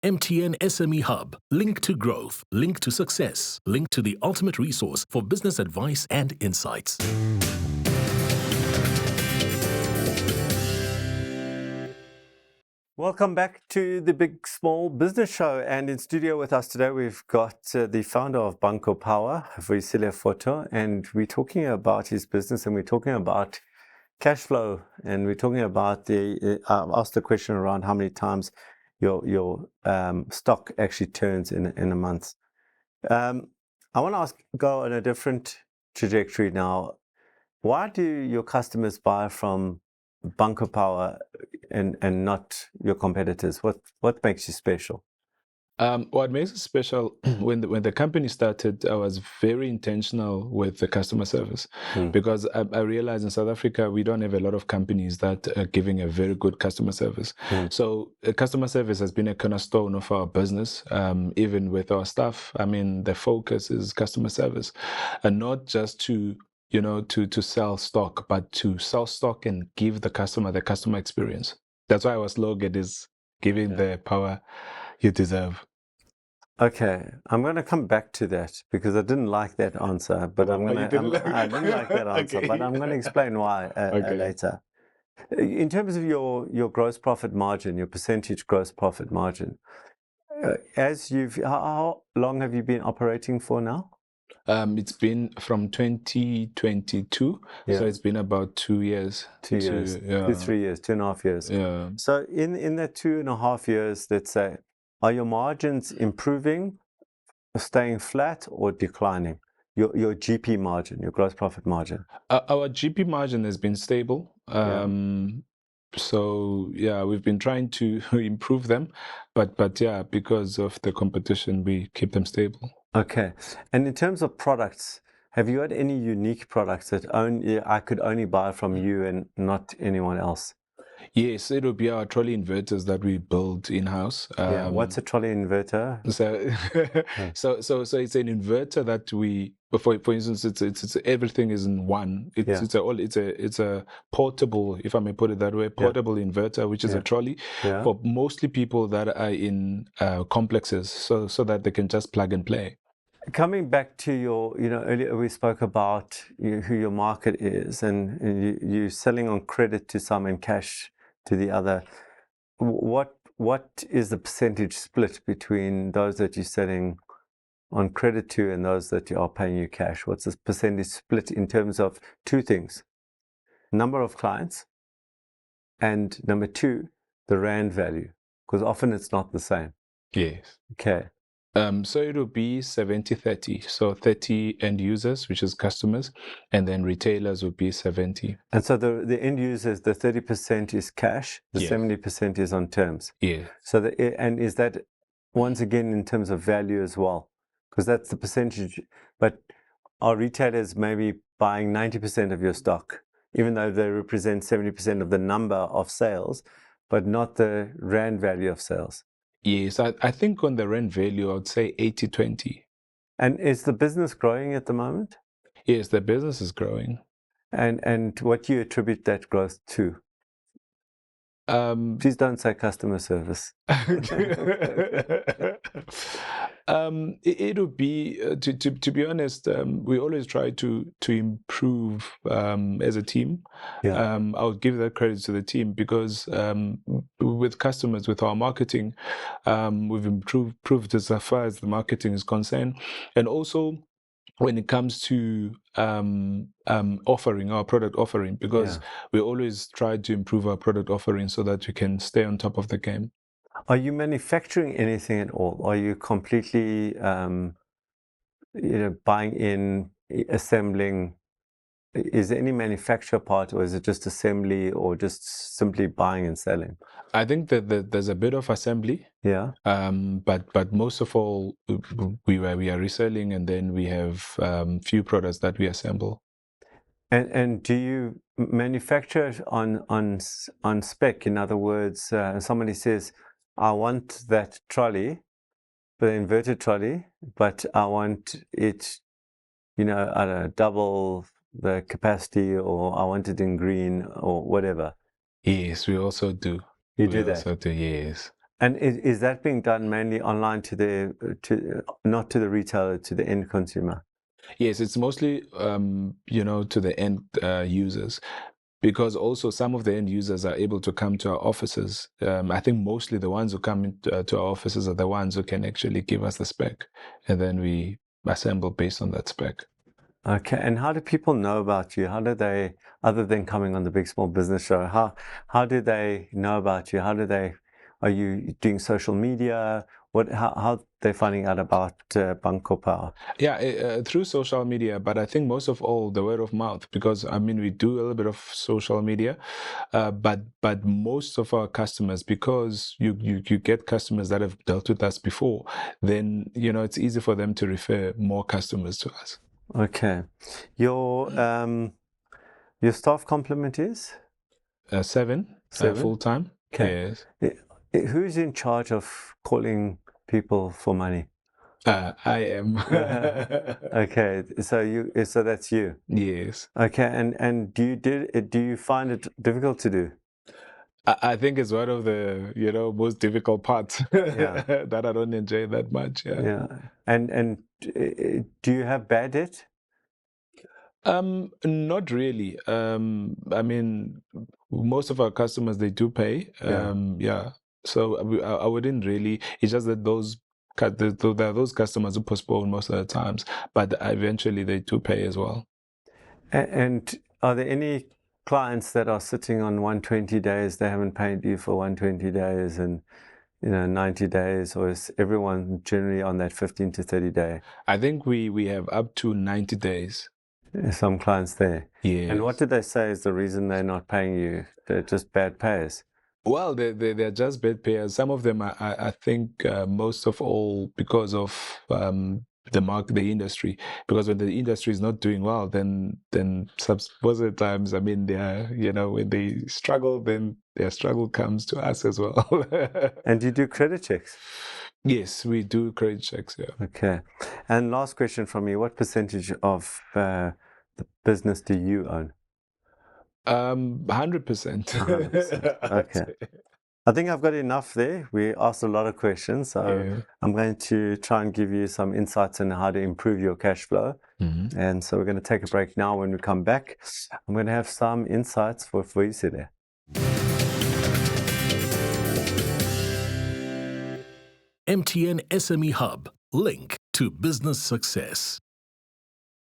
MTN SME Hub. Link to growth. Link to success. Link to the ultimate resource for business advice and insights. Welcome back to the Big Small Business Show, and in studio with us today we've got the founder of Banqo Power, Vuyisile Foto, and we're talking about his business, and we're talking about cash flow, and we're talking about I asked the question around how many times your stock actually turns in a month. I want to go on a different trajectory now. Why do your customers buy from Banqo Power and not your competitors? What makes you special? What makes it special, when the company started, I was very intentional with the customer service because I realized in South Africa, we don't have a lot of companies that are giving a very good customer service. So customer service has been a cornerstone of our business, even with our staff. I mean, the focus is customer service, and not just to sell stock, but to sell stock and give the customer experience. That's why our slogan is giving the power you deserve. Okay, I'm going to come back to that because I didn't like that answer, but I didn't like that answer, okay. But I'm going to explain why later. In terms of your gross profit margin, your percentage gross profit margin, how long have you been operating for now? It's been from 2022, so it's been about 2 years. 2 years, 3 years, 2.5 years. Yeah. So in that 2.5 years, let's say, are your margins improving, staying flat, or declining? Your GP margin, your gross profit margin. Our GP margin has been stable. So yeah, we've been trying to improve them, but yeah, because of the competition, we keep them stable. Okay, and in terms of products, have you had any unique products that I could only buy from you and not anyone else? Yes, it will be our trolley inverters that we build in-house. What's a trolley inverter? So it's an inverter that we, for instance, it's everything is in one. It's a portable, if I may put it that way, portable inverter, which is a trolley for mostly people that are in complexes, so that they can just plug and play. Coming back to your, earlier we spoke about who your market is, and you're selling on credit to some and cash to the other. What is the percentage split between those that you're selling on credit to and those that are paying you cash? What's the percentage split in terms of two things? Number of clients, and number two, the rand value, because often it's not the same. Yes. Okay. So it will be 70-30. So 30 end users, which is customers, and then retailers will be 70. And so the end users, the 30% is cash, the 70% is on terms. Yeah. So and is that once again in terms of value as well? Because that's the percentage. But are retailers maybe buying 90% of your stock, even though they represent 70% of the number of sales, but not the rand value of sales? Yes, I think on the rand value, I would say 80-20. And is the business growing at the moment? Yes, the business is growing. And what do you attribute that growth to? Please don't say customer service. It'll be, to be honest, we always try to improve as a team. I'll give that credit to the team because with customers, with our marketing, we've improved as far as the marketing is concerned, and also when it comes to offering our product offering, because we always try to improve our product offering so that we can stay on top of the game. Are you manufacturing anything at all? Are you completely, buying in, assembling? Is there any manufacture part, or is it just assembly, or just simply buying and selling? I think that there's a bit of assembly. Yeah. But most of all, we are reselling, and then we have few products that we assemble. And do you manufacture on spec? In other words, somebody says, I want that trolley, the inverted trolley, but I want it, I don't know, double the capacity, or I want it in green, or whatever. Yes, we also do. You do that? Also do, yes. And is that being done mainly online not to the retailer, to the end consumer? Yes, it's mostly, to the end users, because also some of the end users are able to come to our offices. I think mostly the ones who come to our offices are the ones who can actually give us the spec, and then we assemble based on that spec. Okay, and how do people know about you? How do they, other than coming on the Big Small Business Show, how do they know about you? Are you doing social media? How are they finding out about Banqo Power? Yeah, through social media, but I think most of all the word of mouth, because I mean we do a little bit of social media, but most of our customers, because you get customers that have dealt with us before, then it's easy for them to refer more customers to us. Okay, your staff complement is 7 full time. Okay. Yes. Who's in charge of calling people for money? I am. Okay, so that's you. Yes. Okay, and do you find it difficult to do? I think it's one of the most difficult parts that I don't enjoy that much. Yeah. And do you have bad debt? Not really. I mean, most of our customers, they do pay. Yeah. So I wouldn't really. It's just that there are those customers who postpone most of the times, but eventually they do pay as well. And are there any clients that are sitting on 120 days, they haven't paid you for 120 days and 90 days, or is everyone generally on that 15 to 30 day? I think we have up to 90 days. Some clients there. Yeah. And what did they say is the reason they're not paying you? They're just bad payers. Well, they're just bad payers. Some of them, I think, most of all because of the industry. Because when the industry is not doing well, then most of the times, I mean, when they struggle, then their struggle comes to us as well. And you do credit checks? Yes, we do credit checks. Yeah. Okay. And last question from me: what percentage of the business do you own? 100%. 100%. Okay. I think I've got enough there. We asked a lot of questions, so I'm going to try and give you some insights on how to improve your cash flow. Mm-hmm. And so we're going to take a break now. When we come back, I'm going to have some insights for Vuyisile. MTN SME Hub, link to business success.